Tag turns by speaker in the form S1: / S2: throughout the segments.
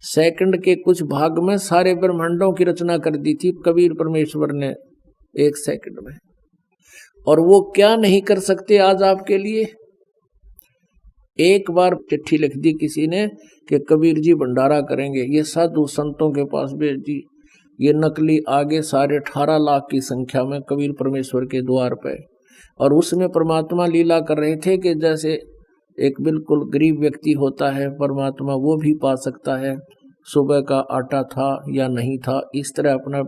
S1: Second के कुछ भाग में सारे ब्रह्मांडों की रचना कर दी थी कबीर परमेश्वर ने 1 सेकंड में। और वो क्या नहीं कर सकते आज आपके लिए। एक बार चिट्ठी लिख दी किसी ने कि कबीर जी भंडारा करेंगे, ये साधु संतों के पास भेज दी। ये नकली आगे सारे 18 लाख की संख्या में कबीर परमेश्वर के द्वार पे, और उसमें परमात्मा लीला कर रहे थे कि जैसे एक बिल्कुल गरीब व्यक्ति होता है परमात्मा वो भी पा सकता है। सुबह का आटा था या नहीं था, इस तरह अपना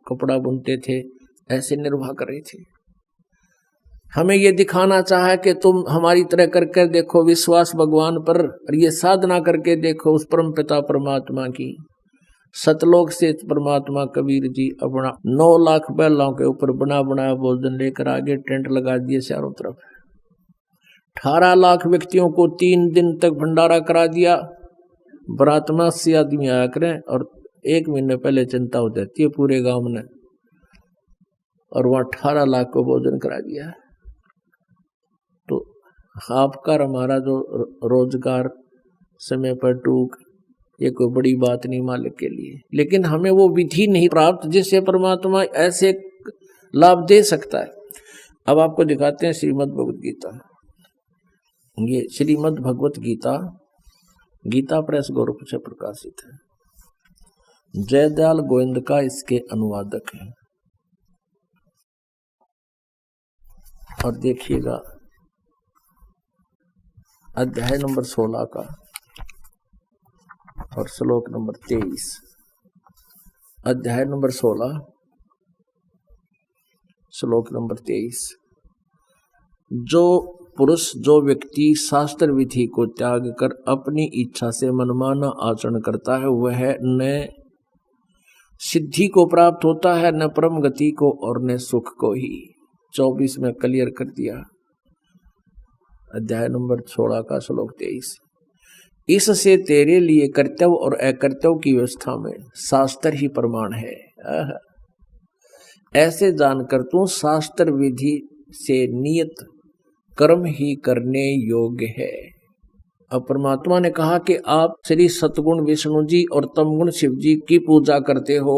S1: कपड़ा बुनते थे, ऐसे निर्वाह कर रहे थे। हमें ये दिखाना चाहा कि तुम हमारी तरह करके देखो विश्वास भगवान पर, और ये साधना करके देखो उस परम पिता परमात्मा की। सतलोक से परमात्मा कबीर जी अपना 9 लाख बैलों के ऊपर बना बनाया भोजन लेकर आगे टेंट लगा दिए चारों तरफ। 18 लाख व्यक्तियों को 3 दिन तक भंडारा करा दिया। बरात में 80 आदमी आया करें, और 1 महीने पहले चिंता हो जाती है पूरे गांव में, और वहां 18 लाख को भोजन करा दिया। तो आपका हमारा जो रोजगार समय पर टूक, ये कोई बड़ी बात नहीं मालिक के लिए, लेकिन हमें वो विधि नहीं प्राप्त जिससे परमात्मा ऐसे लाभ दे सकता है। अब आपको दिखाते हैं श्रीमद् भगवत गीता। ये श्रीमद् भगवत गीता गीता प्रेस गोरखपुर से प्रकाशित है। जयदयाल गोविंद का इसके अनुवादक है। और देखिएगा अध्याय नंबर 16 का और श्लोक नंबर 23। अध्याय नंबर 16 श्लोक नंबर 23। जो पुरुष जो व्यक्ति शास्त्र विधि को त्याग कर अपनी इच्छा से मनमाना आचरण करता है वह न सिद्धि को प्राप्त होता है, न परम गति को, और न सुख को ही। 24 में क्लियर कर दिया। अध्याय नंबर 16 का श्लोक 23। इससे तेरे लिए कर्तव्य और अकर्तव्य की व्यवस्था में शास्त्र ही प्रमाण है। ऐसे जानकर तू शास्त्र विधि से नियत कर्म ही करने योग्य है। अब परमात्मा ने कहा कि आप श्री सतगुण विष्णु जी और तमगुण शिव जी की पूजा करते हो।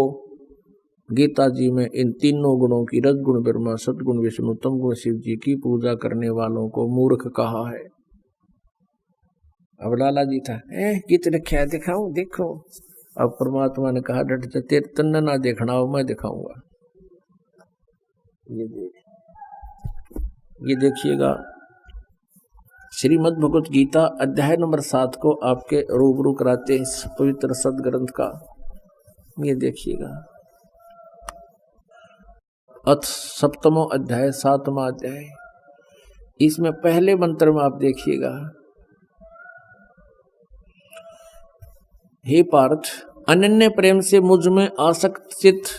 S1: गीता जी में इन तीनों गुणों की रजगुण ब्रह्मा, सतगुण विष्णु, तमगुण शिव जी की पूजा करने वालों को मूर्ख कहा है। अब लाला जी था गीत रखा दिखाऊं देखो। अब परमात्मा ने कहा डट जा, तेरे तन्ना ना देखना हो, मैं दिखाऊंगा। ये देखिएगा श्रीमद् भगवत गीता अध्याय नंबर 7 को आपके रूबरू कराते हैं इस पवित्र सदग्रंथ का। ये देखिएगा अथ सप्तमो अध्याय 7वां अध्याय। इसमें पहले मंत्र में आप देखिएगा, हे पार्थ, अनन्य प्रेम से मुझ में आसक्त चित्त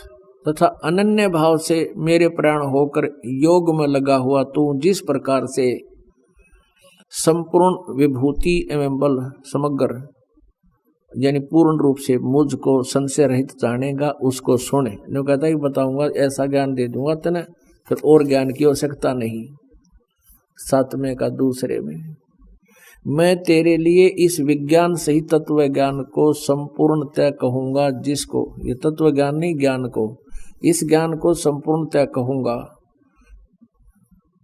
S1: तथा अनन्य भाव से मेरे प्राण होकर योग में लगा हुआ तू जिस प्रकार से संपूर्ण विभूति एवं बल समग्र यानी पूर्ण रूप से मुझको संशय रहित जानेगा उसको सुने। जो कहता ही बताऊंगा, ऐसा ज्ञान दे दूंगा तेने, फिर और ज्ञान की आवश्यकता नहीं। 7वें का दूसरे में, मैं तेरे लिए इस विज्ञान सहित तत्व ज्ञान को संपूर्णतः कहूंगा, जिसको ये तत्व ज्ञान नहीं ज्ञान को, इस ज्ञान को संपूर्णतः कहूंगा,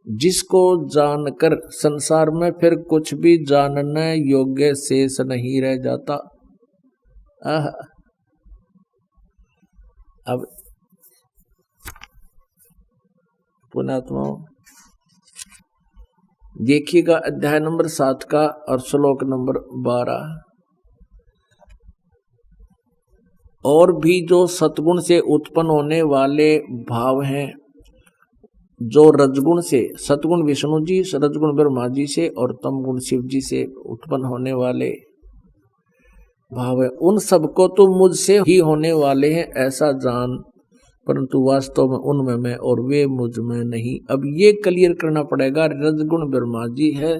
S1: जिसको जानकर संसार में फिर कुछ भी जानने योग्य शेष नहीं रह जाता। अब पुणात्मा देखिएगा अध्याय नंबर 7 का और श्लोक नंबर 12। और भी जो सतगुण से उत्पन्न होने वाले भाव हैं, जो रजगुण से, सतगुण विष्णु जी, रजगुण ब्रह्मा जी से और तमगुण शिव जी से उत्पन्न होने वाले भाव है, उन सबको तो मुझसे ही होने वाले हैं ऐसा जान, परंतु वास्तव में उनमें मैं और वे मुझ में नहीं। अब ये क्लियर करना पड़ेगा, रजगुण ब्रह्मा जी है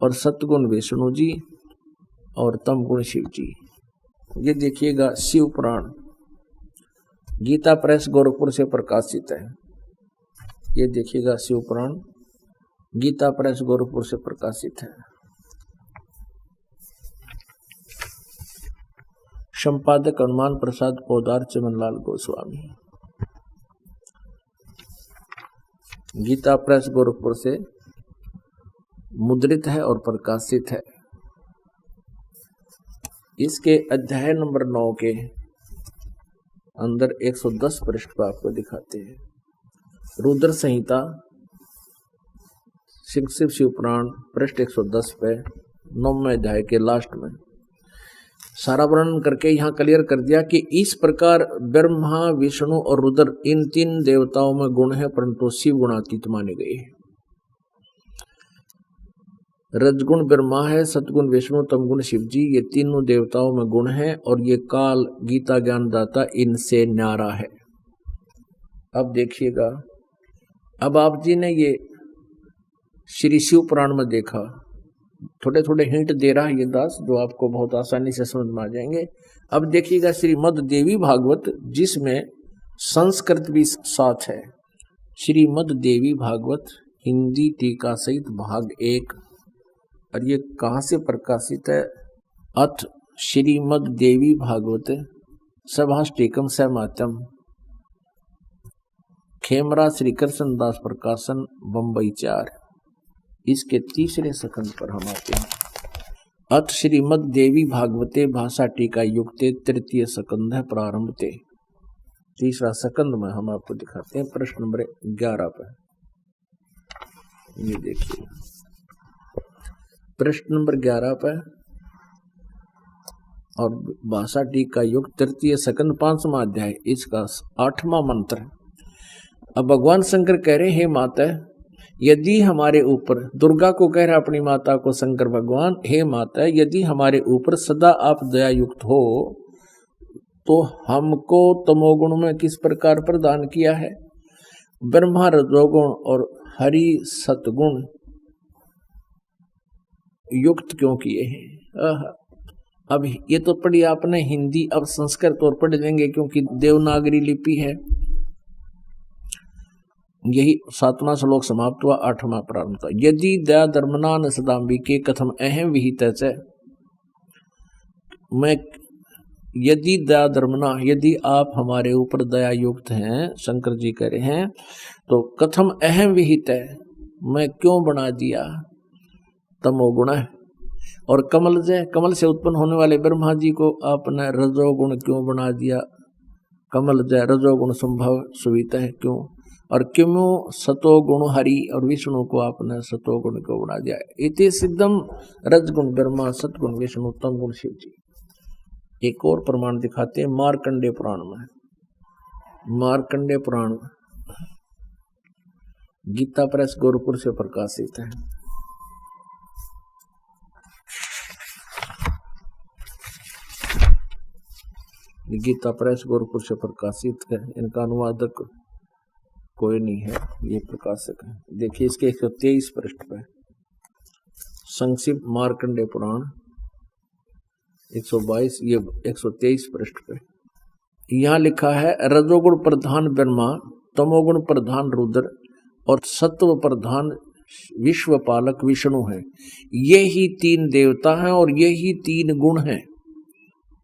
S1: और सतगुण विष्णु जी और तमगुण शिव जी। ये देखिएगा शिव पुराण गीता प्रेस गोरखपुर से प्रकाशित है। ये देखिएगा शिव पुराण गीता प्रेस गोरखपुर से प्रकाशित है। संपादक हनुमान प्रसाद पोदार, चमनलाल गोस्वामी। गीता प्रेस गोरखपुर से मुद्रित है और प्रकाशित है। इसके अध्याय नंबर 9 के अंदर 110 पृष्ठ पर आपको दिखाते हैं। रुद्र संहिता शिव शिवपुराण पृष्ठ 110 पे 9वें अध्याय के लास्ट में सारा वर्णन करके यहाँ क्लियर कर दिया कि इस प्रकार ब्रह्मा, विष्णु और रुद्र इन 3 देवताओं में गुण है, परंतु शिव गुणातीत माने गए हैं। रजगुण ब्रह्मा है, सतगुण विष्णु, तमगुण शिव जी, ये तीनों देवताओं में गुण है और ये काल गीता ज्ञानदाता इनसे न्यारा है। अब देखिएगा, अब आप जी ने ये श्री शिव पुराण में देखा, थोड़े थोड़े हिंट दे रहा है ये दास, जो आपको बहुत आसानी से समझ में आ जाएंगे। अब देखिएगा श्रीमद् देवी भागवत, जिसमें संस्कृत भी साथ है। श्रीमद् देवी भागवत हिंदी टीका सहित भाग 1, और ये कहाँ से प्रकाशित है? अथ श्रीमद् देवी भागवत सभाष्टिकम सहमातम, खेमरा श्री कृष्ण दास प्रकाशन, बम्बई 4। इसके तीसरे सकंद पर हम आते हैं। अथ श्रीमद् देवी भागवते भाषा टीका युक्ते, तृतीय सकंद है प्रारंभते। तीसरा सकंद में हम आपको दिखाते हैं प्रश्न नंबर 11 पर। ये देखिए प्रश्न नंबर 11 पर, और भाषा टीका युक्त तृतीय सकंद 5वां अध्याय, इसका 8वां मंत्र। अब भगवान शंकर कह रहे हैं, माता यदि हमारे ऊपर, दुर्गा को कह रहा अपनी माता को शंकर भगवान, हे माता यदि हमारे ऊपर सदा आप दया युक्त हो तो हमको तमोगुण में किस प्रकार प्रदान किया है? ब्रह्मा रजोगुण और हरि सतगुण युक्त क्यों किए हैं? अब ये तो पढ़ी आपने हिंदी, अब संस्कृत और पढ़ लेंगे क्योंकि देवनागरी लिपि है। यही 7वां श्लोक समाप्त हुआ, 8वां प्रारंभ था। यदि दया धर्मनान सदाम्बिके कथम अहम विहित है। मैं यदि दया धर्मना, यदि आप हमारे ऊपर दया युक्त हैं, शंकर जी कह रहे हैं, तो कथम अहम विहित है, मैं क्यों बना दिया तमोगुण है। और कमल से उत्पन्न होने वाले ब्रह्मा जी को आपने रजोगुण क्यों बना दिया? कमल जय रजोगुण संभव सुविता है क्यों? और क्यों सतोगुण हरि और विष्णु को आपने सतोगुण को बना दिया? इति सिद्धम रजगुण ब्रह्मा, सतगुण विष्णु, तमगुण शिव जी। एक और प्रमाण दिखाते हैं मार्कंडेय पुराण में। मार्कंडेय पुराण गीता प्रेस गोरखपुर से प्रकाशित है। गीता प्रेस गोरखपुर से प्रकाशित है। इनका अनुवादक कोई नहीं है, ये प्रकाशक है। देखिए इसके 123 पृष्ठ पे संक्षिप्त मार्कंडेय पुराण 122, ये 123 पृष्ठ पे यहाँ लिखा है, रजोगुण प्रधान ब्रह्मा, तमोगुण प्रधान रुद्र और सत्व प्रधान विश्वपालक विष्णु है। ये ही 3 देवता हैं और यही 3 गुण हैं।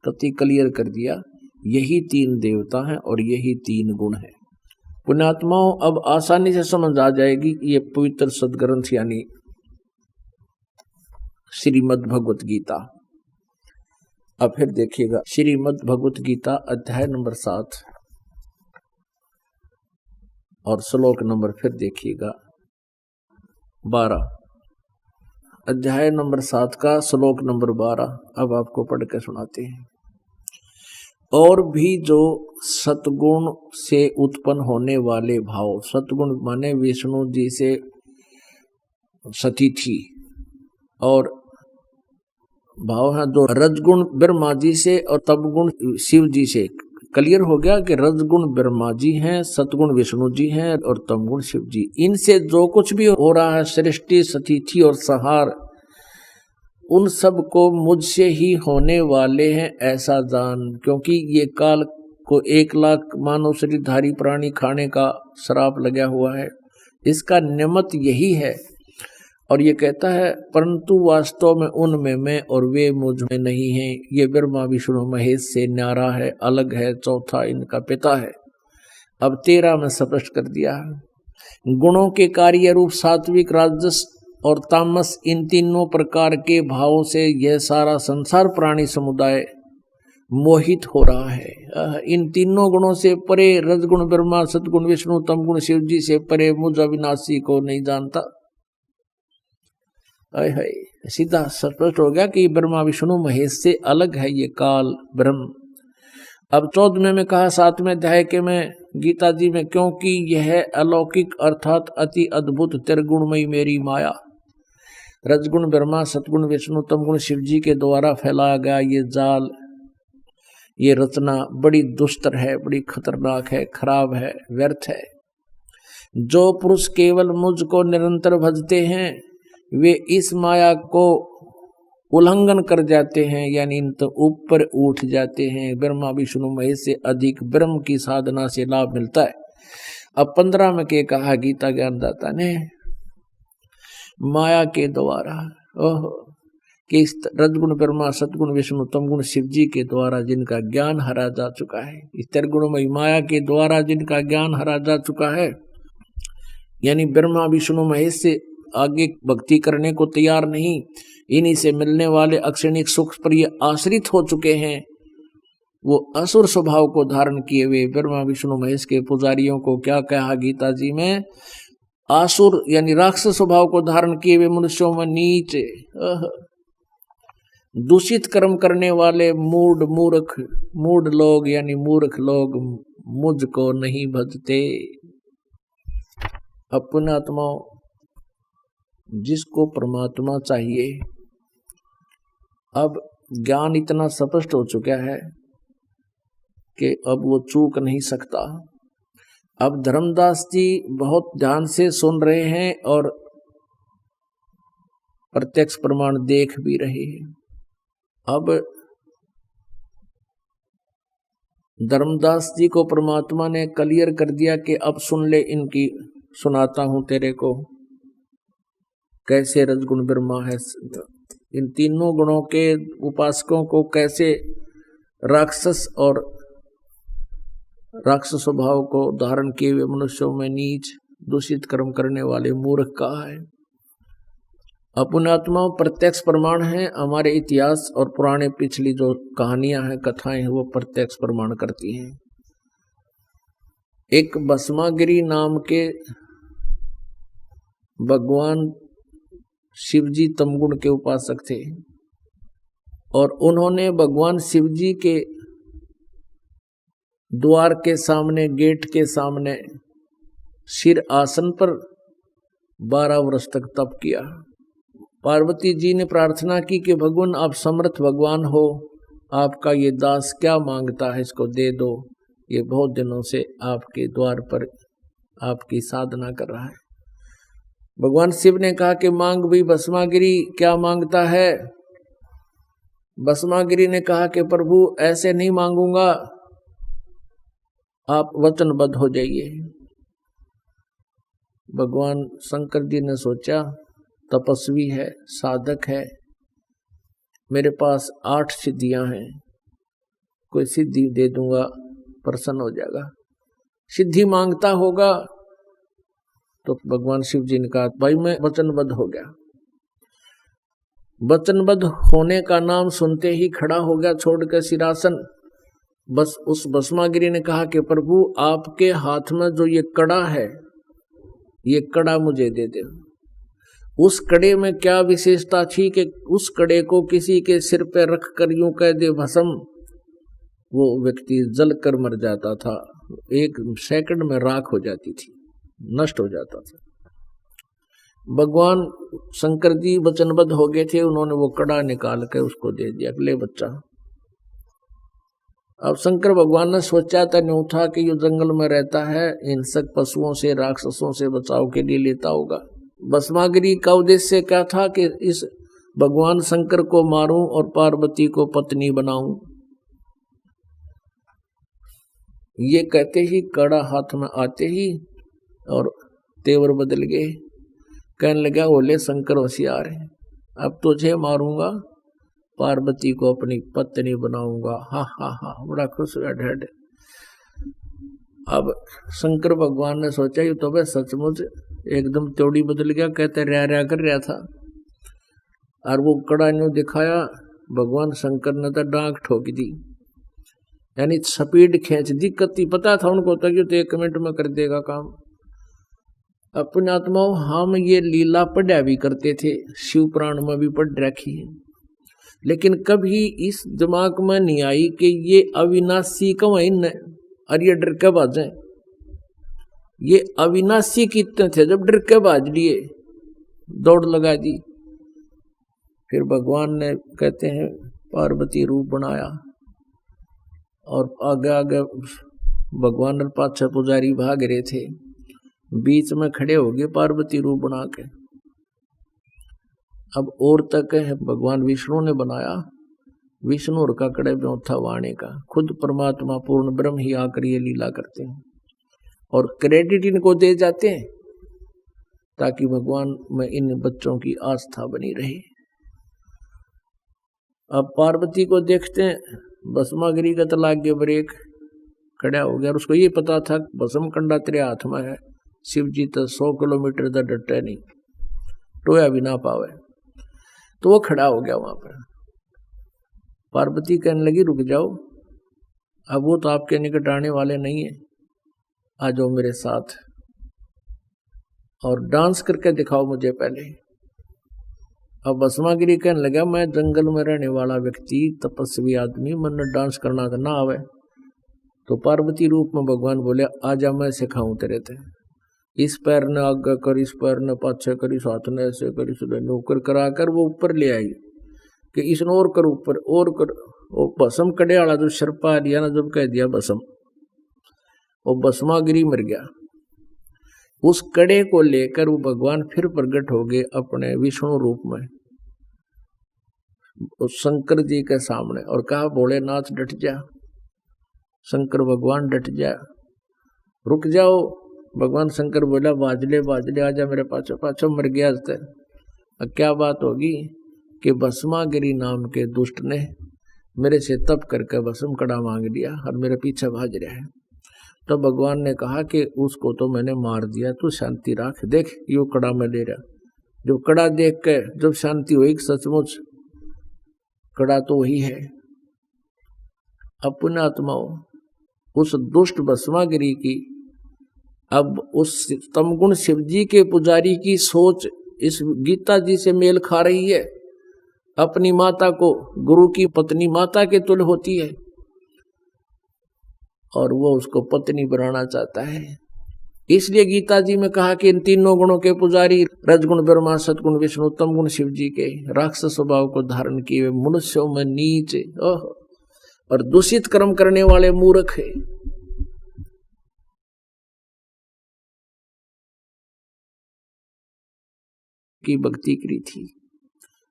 S1: कति क्लियर कर दिया, यही 3 देवता हैं और यही 3 गुण हैं। पुण्यात्माओं, अब आसानी से समझ आ जाएगी कि ये पवित्र सदग्रंथ यानी श्रीमद् भगवत गीता। अब फिर देखिएगा श्रीमद् भगवत गीता अध्याय नंबर 7 और श्लोक नंबर फिर देखिएगा 12। अध्याय नंबर 7 का श्लोक नंबर 12 अब आपको पढ़ के सुनाते हैं। और भी जो सतगुण से उत्पन्न होने वाले भाव, सतगुण माने विष्णु जी से सतीथि, और भाव है जो रजगुण ब्रह्मा जी से और तमगुण शिव जी से। क्लियर हो गया कि रजगुण ब्रह्मा जी हैं, सतगुण विष्णु जी हैं और तमगुण शिव जी। इनसे जो कुछ भी हो रहा है, सृष्टि, सतीथि और संहार, उन सब को मुझसे ही होने वाले हैं ऐसा जान। क्योंकि ये काल को 1 लाख मानव शरीरधारी प्राणी खाने का श्राप लगा हुआ है। इसका निमित्त यही है और ये कहता है परंतु वास्तव में उनमें मैं और वे मुझ में नहीं हैं। ये ब्रह्मा विष्णु महेश से न्यारा है, अलग है, चौथा इनका पिता है। अब 13 में स्पष्ट कर दिया। गुणों के कार्य रूप सात्विक, राजस और तामस, इन तीनों प्रकार के भावों से यह सारा संसार प्राणी समुदाय मोहित हो रहा है। इन तीनों गुणों से परे रजगुण ब्रह्मा, सतगुण विष्णु, तमगुण शिव जी से परे मुझ अविनाशी को नहीं जानता। हाय सीधा स्पष्ट हो गया कि ब्रह्मा विष्णु महेश से अलग है ये काल ब्रह्म। अब 14वें में कहा 7वें अध्याय के में गीता जी में, क्योंकि यह अलौकिक अर्थात अति अद्भुत त्रिगुणमयी मेरी माया, रजगुण ब्रह्मा, सतगुण विष्णु, तमगुण शिव जी के द्वारा फैलाया गया ये जाल, ये रचना बड़ी दुष्तर है, बड़ी खतरनाक है, खराब है, व्यर्थ है। जो पुरुष केवल मुझको निरंतर भजते हैं वे इस माया को उल्लंघन कर जाते हैं, यानी इन तो ऊपर उठ जाते हैं। ब्रह्मा विष्णु महेश से अधिक ब्रह्म की साधना से लाभ मिलता है। अब 15 में के कहा गीता ज्ञानदाता ने, माया के द्वारा कि इस रजगुण ब्रह्मा, सतगुण विष्णु, तमगुण शिव जी के द्वारा जिनका ज्ञान हरा जा चुका है, इस त्रिगुणमयी माया के द्वारा जिनका ज्ञान हरा जा चुका है, यानी ब्रह्मा विष्णु महेश से आगे भक्ति करने को तैयार नहीं, इन्हीं से मिलने वाले अक्षणिक सुख पर ये आश्रित हो चुके हैं, वो असुर स्वभाव को धारण किए हुए ब्रह्मा विष्णु महेश के पुजारियों को क्या कहा गीता जी में, आसुर यानी राक्षस स्वभाव को धारण किए हुए मनुष्यों में नीच, दूषित कर्म करने वाले मूढ़ लोग यानी मूर्ख लोग मुझको नहीं भजते। अपने आत्माओं, जिसको परमात्मा चाहिए, अब ज्ञान इतना स्पष्ट हो चुका है कि अब वो चूक नहीं सकता। अब धर्मदास जी बहुत ध्यान से सुन रहे हैं और प्रत्यक्ष प्रमाण देख भी रहे हैं। अब धर्मदास जी को परमात्मा ने क्लियर कर दिया कि अब सुन ले, इनकी सुनाता हूं तेरे को कैसे रजगुण ब्रह्मा है, इन तीनों गुणों के उपासकों को कैसे राक्षस और राक्षस स्वभाव को धारण किए हुए मनुष्यों में नीच दूषित कर्म करने वाले मूर्ख कहा है। अपने आत्मा प्रत्यक्ष प्रमाण है। हमारे इतिहास और पुराने पिछली जो कहानियां हैं, कथाएं हैं, वो प्रत्यक्ष प्रमाण करती हैं। एक भस्मागिरी नाम के भगवान शिवजी तमगुण के उपासक थे और उन्होंने भगवान शिवजी के द्वार के सामने, गेट के सामने सिर आसन पर 12 वर्ष तक तप किया। पार्वती जी ने प्रार्थना की कि भगवान आप समर्थ भगवान हो, आपका ये दास क्या मांगता है, इसको दे दो, ये बहुत दिनों से आपके द्वार पर आपकी साधना कर रहा है। भगवान शिव ने कहा कि मांग भी भस्मागिरी, क्या मांगता है। भस्मागिरी ने कहा कि प्रभु ऐसे नहीं मांगूंगा, आप वचनबद्ध हो जाइए। भगवान शंकर जी ने सोचा तपस्वी है, साधक है, मेरे पास 8 सिद्धियां हैं, कोई सिद्धि दे दूंगा प्रसन्न हो जाएगा। सिद्धि मांगता होगा तो भगवान शिव जी ने कहा भाई मैं वचनबद्ध हो गया। वचनबद्ध होने का नाम सुनते ही खड़ा हो गया छोड़कर सिरासन। बस उस भस्मागिरी ने कहा कि प्रभु आपके हाथ में जो ये कड़ा है, ये कड़ा मुझे दे दे। उस कड़े में क्या विशेषता थी कि उस कड़े को किसी के सिर पे रख कर यूं कह दे भस्म, वो व्यक्ति जल कर मर जाता था, 1 सेकंड में राख हो जाती थी, नष्ट हो जाता था। भगवान शंकर जी वचनबद्ध हो गए थे, उन्होंने वो कड़ा निकाल कर उसको दे दिया, ले बच्चा। अब शंकर भगवान ने सोचा था न्यू था कि ये जंगल में रहता है, हिंसक पशुओं से, राक्षसों से बचाव के लिए लेता होगा। भस्मागिरी का उद्देश्य क्या था कि इस भगवान शंकर को मारूं और पार्वती को पत्नी बनाऊं। ये कहते ही कड़ा हाथ में आते ही और तेवर बदल गए। कहने लगा बोले शंकर होशियार है, अब तुझे मारूंगा, पार्वती को अपनी पत्नी बनाऊंगा। हा हा हा, बड़ा खुश हुआ ढेड। अब शंकर भगवान ने सोचा ये तो भाई सचमुच एकदम त्योड़ी बदल गया, कहते रह कर रहा था। और वो कड़ा न्यू दिखाया, भगवान शंकर ने तो डांक ठोक दी, यानी स्पीड खींच दी। कति पता था उनको तो कि तो 1 मिनट में कर देगा काम। अपने आत्माओं हम ये लीला पढ़ा भी करते थे, शिव पुराण में भी पढ़ रखी है, लेकिन कभी इस दिमाग में नहीं आई कि ये अविनाशी क्यों है और ये डर के भाजे। ये अविनाशी कितने थे, जब डर के भाज लिए दौड़ लगा दी। फिर भगवान ने कहते हैं पार्वती रूप बनाया और आगे आगे भगवान और पाछे पुजारी भाग रहे थे, बीच में खड़े हो गए पार्वती रूप बना के। अब और तक है भगवान विष्णु ने बनाया, विष्णु और का कड़े में था वाणी का, खुद परमात्मा पूर्ण ब्रह्म ही आकर ये लीला करते हैं और क्रेडिट इनको दे जाते हैं ताकि भगवान में इन बच्चों की आस्था बनी रहे। अब पार्वती को देखते हैं, भस्मागिरी का तो लाग गया ब्रेक, खड़ा हो गया। और उसको ये पता था भस्म कंडा तेरे हाथ में है, शिव जी तो 100 किलोमीटर तक डटे नहीं, टोया भी ना पावे, तो वो खड़ा हो गया वहां पर। पार्वती कहने लगी रुक जाओ, अब वो तो आपके निकट आने वाले नहीं है, आ जाओ मेरे साथ और डांस करके दिखाओ मुझे पहले। अब भस्मागिरी कहने लगा मैं जंगल में रहने वाला व्यक्ति, तपस्वी आदमी, मन डांस करना तो ना आवे। तो पार्वती रूप में भगवान बोले आजा मैं सिखाऊं तेरे ते, इस पैर ने आगे कर, इस पैर ने पाछे कर, इस हाथ ने ऐसे कर, इस नौकर करा कर वो ऊपर ले आई कि इसने और कर ऊपर और कर। वो भस्म कड़े वाला जो शर्पा लिया ना, जब कह दिया भस्म, वो भस्मागिरी मर गया। उस कड़े को लेकर वो भगवान फिर प्रकट हो गए अपने विष्णु रूप में उस शंकर जी के सामने और कहा भोलेनाथ डट जा। शंकर भगवान डट जा, रुक जाओ। भगवान शंकर बोला बाजले बाजले आजा मेरे पाछो पाछो, मर गया। अब क्या बात होगी कि भस्मागिरी नाम के दुष्ट ने मेरे से तप करके भस्म कड़ा मांग लिया और मेरे पीछे भाज रहा है। तो भगवान ने कहा कि उसको तो मैंने मार दिया, तू शांति रख, देख यो कड़ा में ले रहा। जो कड़ा देख के जब शांति हुई, सचमुच कड़ा तो वही है। अपने आत्माओं उस दुष्ट भस्मागिरी की, अब उस तमगुण शिव जी के पुजारी की सोच इस गीता जी से मेल खा रही है। अपनी माता को गुरु की पत्नी माता के तुल्य होती है और वो उसको पत्नी बनाना चाहता है। इसलिए गीता जी में कहा कि इन तीनों गुणों के पुजारी रजगुण ब्रह्मा, सतगुण विष्णु, तम गुण शिव जी के राक्षस स्वभाव को धारण किए मनुष्यों में नीच और दूषित कर्म करने वाले मूर्ख है। की भक्ति करी थी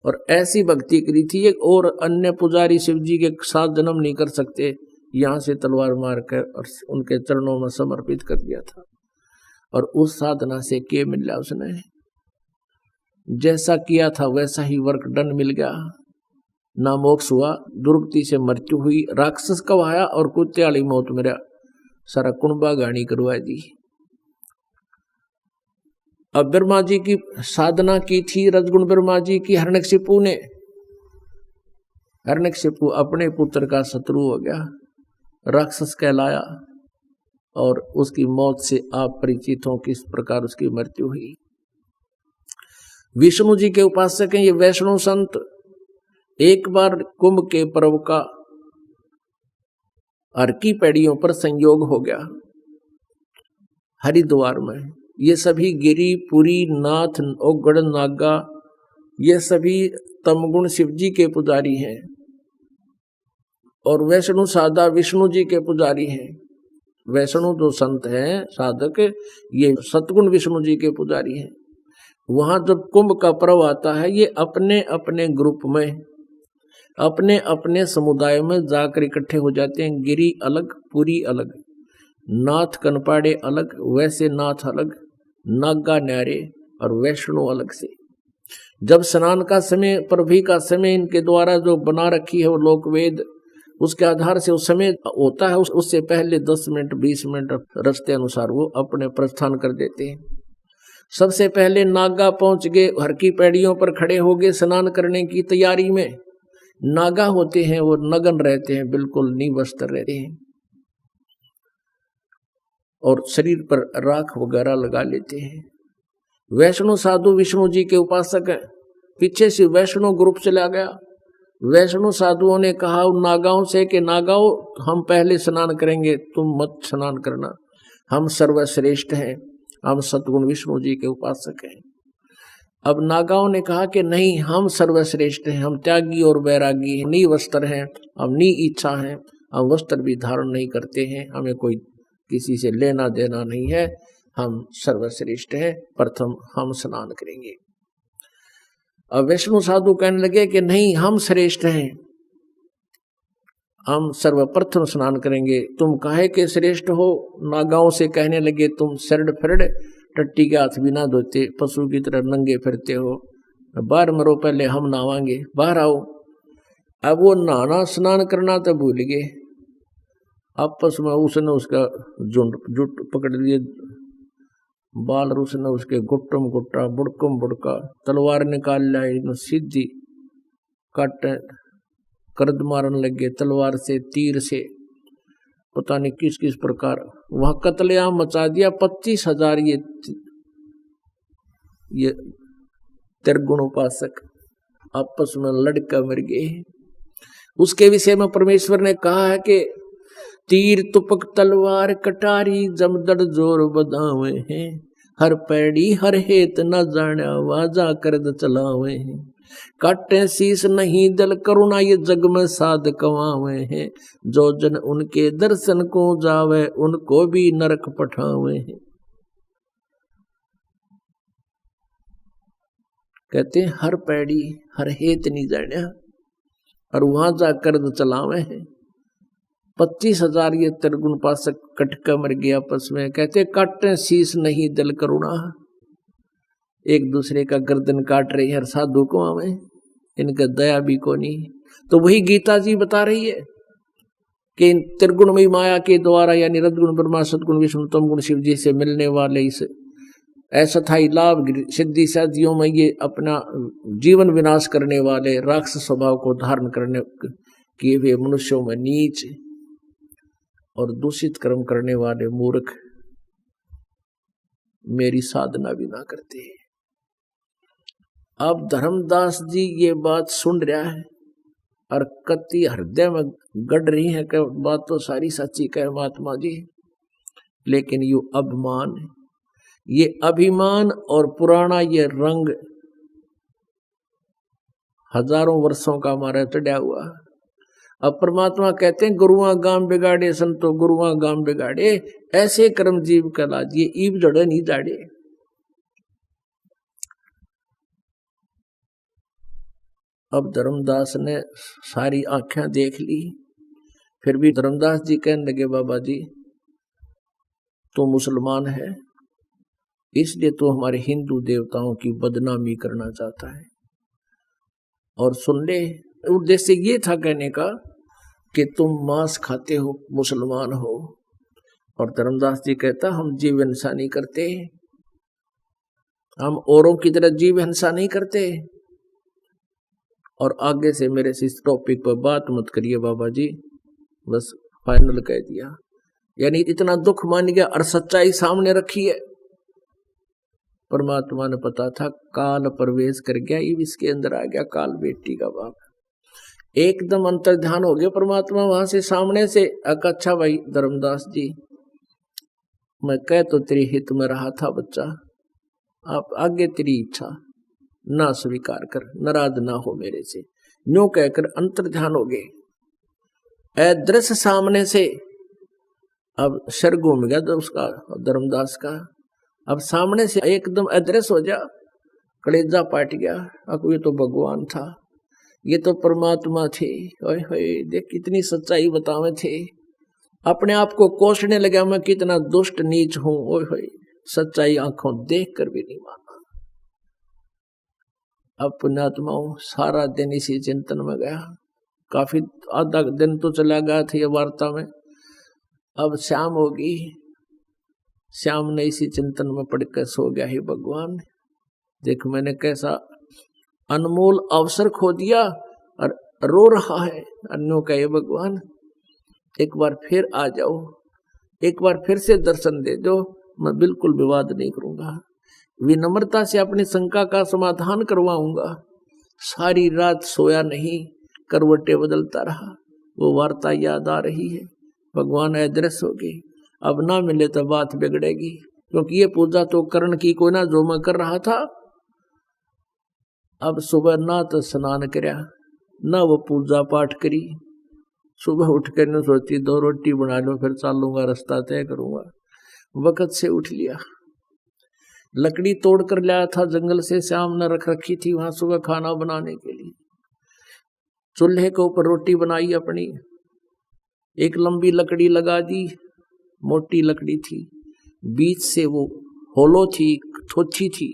S1: और ऐसी भक्ति करी थी एक और अन्य पुजारी शिव जी के साथ जन्म नहीं कर सकते, यहां से तलवार मार कर और उनके चरणों में समर्पित कर दिया था। और उस साधना से क्या मिला, उसने जैसा किया था वैसा ही वर्क डन मिल गया। ना मोक्ष हुआ, दुर्गति से मृत्यु हुई, राक्षस कवाया और कुत्ते वाली मौत मेरा सारा कुंबा गानी करवा दी। अब ब्रह्मा जी की साधना की थी, रजगुण ब्रह्मा जी की हिरण्यकशिपु ने। हिरण्यकशिपु अपने पुत्र का शत्रु हो गया, राक्षस कहलाया और उसकी मौत से आप परिचित हो किस प्रकार उसकी मृत्यु हुई। विष्णु जी के उपासक हैं ये वैष्णव संत। एक बार कुंभ के पर्व का हर की पैड़ियों पर संयोग हो गया हरिद्वार में। ये सभी गिरी, पुरी, नाथ, ओगड़, नागा, ये सभी तमगुण शिव जी के पुजारी हैं और वैष्णु साधा विष्णु जी के पुजारी हैं। वैष्णु जो संत हैं साधक, ये सतगुण विष्णु जी के पुजारी हैं। वहां जब कुंभ का पर्व आता है, ये अपने अपने ग्रुप में, अपने अपने समुदाय में जाकर इकट्ठे हो जाते हैं। गिरी अलग, पुरी अलग, नाथ कनपाड़े अलग, वैसे नाथ अलग, नागा न्यारे, और वैष्णव अलग से। जब स्नान का समय, प्रभु का समय इनके द्वारा जो बना रखी है वो लोक वेद, उसके आधार से उस समय होता है, उससे पहले 10 मिनट 20 मिनट रास्ते अनुसार वो अपने प्रस्थान कर देते हैं। सबसे पहले नागा पहुंच गए, हर की पैड़ियों पर खड़े हो गए स्नान करने की तैयारी में। नागा होते हैं वो नग्न रहते हैं, बिल्कुल निवस्त्र रहते हैं और शरीर पर राख वगैरह लगा लेते हैं। वैष्णव साधु विष्णु जी के उपासक हैं। पीछे से वैष्णव ग्रुप चला गया। वैष्णव साधुओं ने कहा उन नागाओं से कि नागाओं, हम पहले स्नान करेंगे, तुम मत स्नान करना, हम सर्वश्रेष्ठ हैं, हम सतगुण विष्णु जी के उपासक हैं। अब नागाओं ने कहा कि नहीं, हम सर्वश्रेष्ठ हैं, हम त्यागी और वैरागी हैं, निवस्त्र हैं, हम नी इच्छा हैं, हम वस्त्र भी धारण नहीं करते हैं, हमें कोई किसी से लेना देना नहीं है, हम सर्वश्रेष्ठ हैं, प्रथम हम स्नान करेंगे। अब वैष्णव साधु कहने लगे कि नहीं, हम श्रेष्ठ हैं, हम सर्वप्रथम स्नान करेंगे। तुम काहे के श्रेष्ठ हो? नागाओं से कहने लगे, तुम सरड फरड टट्टी के हाथ भी ना धोते, पशु की तरह नंगे फिरते हो, बाहर मरो, पहले हम नहावांगे, बाहर आओ। अब वो नहाना स्नान करना तो भूल गए। आपस में उसने उसका जुट पकड़ लिए बाल, और उसने उसके गुट्टम गुट्टा बुड़कम बुड़का तलवार निकाल लिया, सीधी काट करद मारने लगे तलवार से, तीर से, पता नहीं किस किस प्रकार वहां कत्लेआम मचा दिया। 25,000 ये त्रिगुण उपासक आपस में लड़का मर गए। उसके विषय में परमेश्वर ने कहा है कि तीर तुपक तलवार कटारी जमदड़ जोर बदावे हैं, हर पैड़ी हर हेत न जाना वाजा करद चलावे हैं, काटे शीस नहीं दल करुणा ये जग में साध कवावे हैं, जो जन उनके दर्शन को जावे उनको भी नरक पठावे हैं। कहते हैं हर पैड़ी हर हेत नहीं जाना और वहां जा करद चलावे हैं। 25,000 ये त्रिगुण उपासक कटका मर गया आपस में। कहते काटे शीस नहीं दल करुणा, एक दूसरे का गर्दन काट रही है, साधु को आवे, इनका दया भी को नहीं। तो वही गीता जी बता रही है कि त्रिगुणमयी माया के द्वारा, यानी रजगुण ब्रह्मा सदगुण विष्णु तम गुण शिव जी से मिलने वाले इस अस्थायी लाभ सिद्धि साधियों में ये अपना जीवन विनाश करने वाले राक्षस स्वभाव को धारण करने किए हुए मनुष्यों में नीच और दूषित कर्म करने वाले मूर्ख मेरी साधना भी ना करते। अब धर्मदास जी ये बात सुन रहा है और कति हृदय में गड़ रही है कि बात तो सारी सच्ची कहे महात्मा जी, लेकिन ये अभिमान, ये अभिमान और पुराना ये रंग हजारों वर्षों का हमारा चढ़ा हुआ। अब परमात्मा कहते हैं गुरुआ गाम बिगाड़े संतो गुरुआ गाम बिगाड़े, ऐसे कर्म जीव का लाज, ये ईब जड़े नहीं जाड़े। अब धर्मदास ने सारी आंखें देख ली, फिर भी धर्मदास जी कहने लगे बाबा जी तो मुसलमान है, इसलिए तो हमारे हिंदू देवताओं की बदनामी करना चाहता है। और सुन ले, उद्देश्य ये था कहने का कि तुम मांस खाते हो, मुसलमान हो। और धर्मदास जी कहता हम जीव हिंसा नहीं करते, हम औरों की तरह जीव हिंसा नहीं करते। और आगे से मेरे से इस टॉपिक पर बात मत करिए बाबा जी, बस फाइनल कह दिया। यानी इतना दुख मान गया और सच्चाई सामने रखी है। परमात्मा ने पता था काल प्रवेश कर गया, ये इसके अंदर आ गया काल बेटी का बाप, एकदम अंतर ध्यान हो गया परमात्मा वहां से सामने से। अच्छा भाई धर्मदास जी, मैं कह तो तेरी हित में रहा था बच्चा, आप आगे तेरी इच्छा ना स्वीकार कर, नाराज ना हो मेरे से, यूं कहकर अंतर ध्यान हो गए। अदृश्य सामने से अब सर घूम गया तो उसका धर्मदास का, अब सामने से एकदम अदृश्य हो जा, कलेजा पाट गया। अब ये तो भगवान था, ये तो परमात्मा थे। ओए होए, देख कितनी सच्चाई बतावे थे। अपने आप को कोसने लगा मैं कितना दुष्ट नीच हूं। ओए होए, सच्चाई आंखों देख कर भी नहीं माना। अब पुण्यात्माओं सारा दिन इसी चिंतन में गया, काफी आधा दिन तो चला गया था ये वार्ता में। अब शाम होगी, श्याम ने इसी चिंतन में पड़कर सो गया। ही भगवान देख मैंने कैसा अनमोल अवसर खो दिया, और रो रहा है अन्यों का। हे भगवान एक बार फिर आ जाओ, एक बार फिर से दर्शन दे दो, मैं बिल्कुल विवाद नहीं करूंगा, विनम्रता से अपनी शंका का समाधान करवाऊंगा। सारी रात सोया नहीं, करवटें बदलता रहा, वो वार्ता याद आ रही है। भगवान अदृश्य हो गए, अब ना मिले तो बात बिगड़ेगी, क्योंकि ये पूजा तो करण की कोई ना जो मैं कर रहा था। अब सुबह ना तो स्नान करया, ना वो पूजा पाठ करी। सुबह उठ कर न सोची 2 रोटी बना लो फिर चलूंगा, रास्ता तय करूंगा। वक्त से उठ लिया, लकड़ी तोड़ कर लाया था जंगल से, श्याम ने रख रखी थी वहां सुबह खाना बनाने के लिए। चूल्हे के ऊपर रोटी बनाई अपनी, एक लंबी लकड़ी लगा दी, मोटी लकड़ी थी, बीच से वो होलो थी, ठोची थी,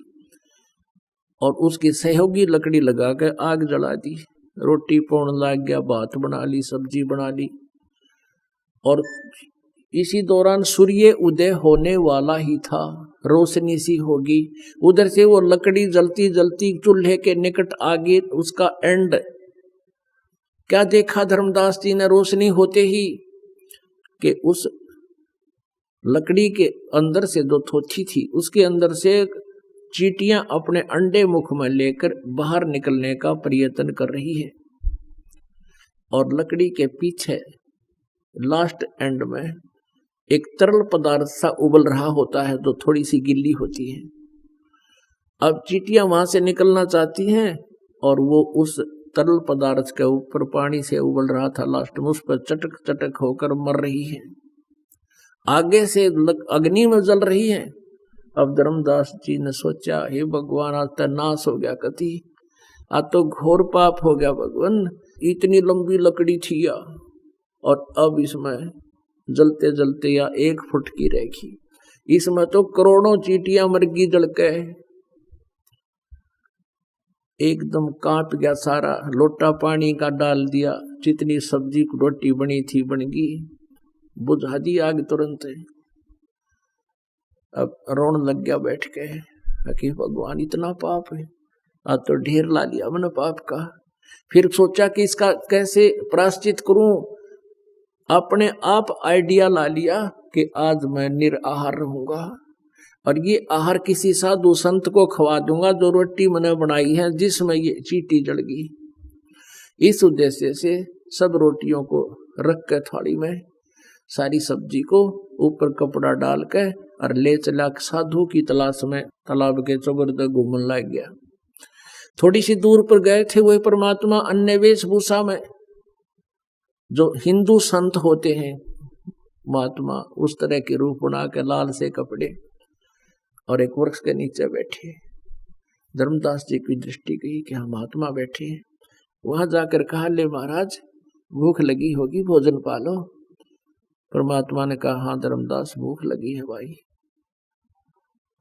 S1: और उसकी सहयोगी लकड़ी लगा कर आग जला दी। रोटी पौन लग गया, भात बना ली, सब्जी बना ली, और इसी दौरान सूर्य उदय होने वाला ही था, रोशनी सी होगी। उधर से वो लकड़ी जलती जलती चूल्हे के निकट आगे, उसका एंड क्या देखा धर्मदास जी ने रोशनी होते ही, कि उस लकड़ी के अंदर से जो थोथी थी उसके अंदर से चींटियां अपने अंडे मुख में लेकर बाहर निकलने का प्रयत्न कर रही है, और लकड़ी के पीछे लास्ट एंड में एक तरल पदार्थ सा उबल रहा होता है जो थोड़ी सी गिल्ली होती है। अब चींटियां वहां से निकलना चाहती हैं, और वो उस तरल पदार्थ के ऊपर पानी से उबल रहा था, लास्ट में उस पर चटक चटक होकर मर रही है, आगे से अग्नि में जल रही है। अब धर्मदास जी ने सोचा, हे भगवान आज तो नाश हो गया, कति आज तो घोर पाप हो गया भगवान, इतनी लंबी लकड़ी थी या, और अब इसमें जलते जलते या 1 फुट की रहेगी, इसमें तो करोड़ों चींटियां मर गई जल के। एकदम कांप गया सारा, लोटा पानी का डाल दिया, जितनी सब्जी रोटी बनी थी बन गई, बुझा दी आग तुरंत। अब रोन लग गया बैठ के कि भगवान इतना पाप है, आज तो ढेर ला लिया मैंने पाप का। फिर सोचा कि इसका कैसे प्रायश्चित करूं, अपने आप आइडिया ला लिया कि आज मैं निराहार रहूंगा, और ये आहार किसी साधु संत को खवा दूंगा जो रोटी मैंने बनाई है जिसमें ये चींटी जल गई। इस उद्देश्य से सब रोटियों को रख कर थाली में, सारी सब्जी को ऊपर कपड़ा डाल के, और ले चला साधु की तलाश में तालाब के चौगर्द घूमने लग गया। थोड़ी सी दूर पर गए थे वह परमात्मा अन्य वेशभूषा में, जो हिंदू संत होते हैं महात्मा, उस तरह के रूप बना के लाल से कपड़े, और एक वृक्ष के नीचे बैठे। धर्मदास जी की दृष्टि गई कि हम महात्मा बैठे हैं। वहां जाकर कहा, ले महाराज भूख लगी होगी, भोजन पालो। परमात्मा ने कहा, हाँ धर्मदास भूख लगी है भाई।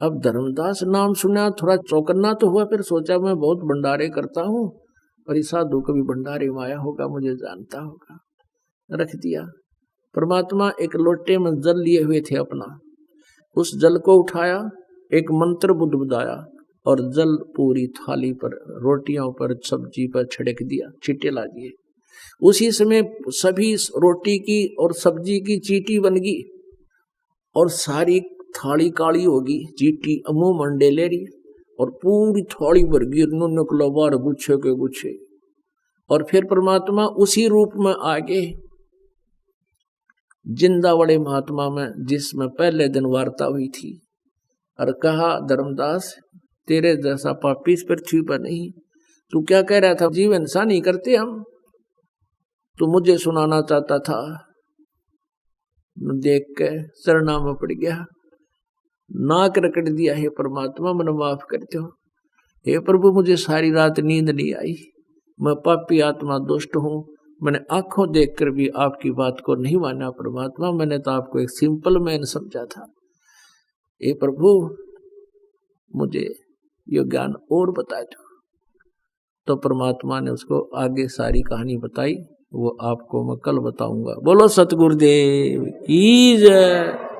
S1: अब धर्मदास नाम सुना, थोड़ा चौकन्ना तो हुआ, फिर सोचा मैं बहुत भंडारे करता हूँ, और इस साधु कभी भंडारे में आया होगा, मुझे जानता होगा। रख दिया। परमात्मा एक लोटे में जल लिए हुए थे अपना, उस जल को उठाया, एक मंत्र बुदबुदाया, और जल पूरी थाली पर, रोटियों पर, सब्जी पर छिड़क दिया, छींटे ला दिए। उसी समय सभी रोटी की और सब्जी की चींटी बन गई, और सारी थाली काली होगी, चींटी मुंह मंडे ले रही, और पूरी थाली भर गई, निकला बार गुच्छे के गुच्छे। और फिर परमात्मा उसी रूप में आगे जिंदा बड़े महात्मा में, जिसमें पहले दिन वार्ता हुई थी, और कहा, धर्मदास तेरे जैसा पापी इस पृथ्वी पर नहीं। तू क्या कह रहा था, जीव हिंसा नहीं करते हम, तू मुझे सुनाना चाहता था। देख के चरणा में पड़ गया, नाक रकड़ दिया, हे परमात्मा मैंने माफ कर दो। हे प्रभु मुझे सारी रात नींद नहीं आई, मैं पापी आत्मा दुष्ट हूँ, मैंने आंखों देखकर भी आपकी बात को नहीं माना परमात्मा, मैंने तो आपको एक सिंपल मैन समझा था। हे प्रभु मुझे ये ज्ञान और बता दो। तो परमात्मा ने उसको आगे सारी कहानी बताई, वो आपको मैं कल बताऊंगा। बोलो सतगुरुदेव की जय।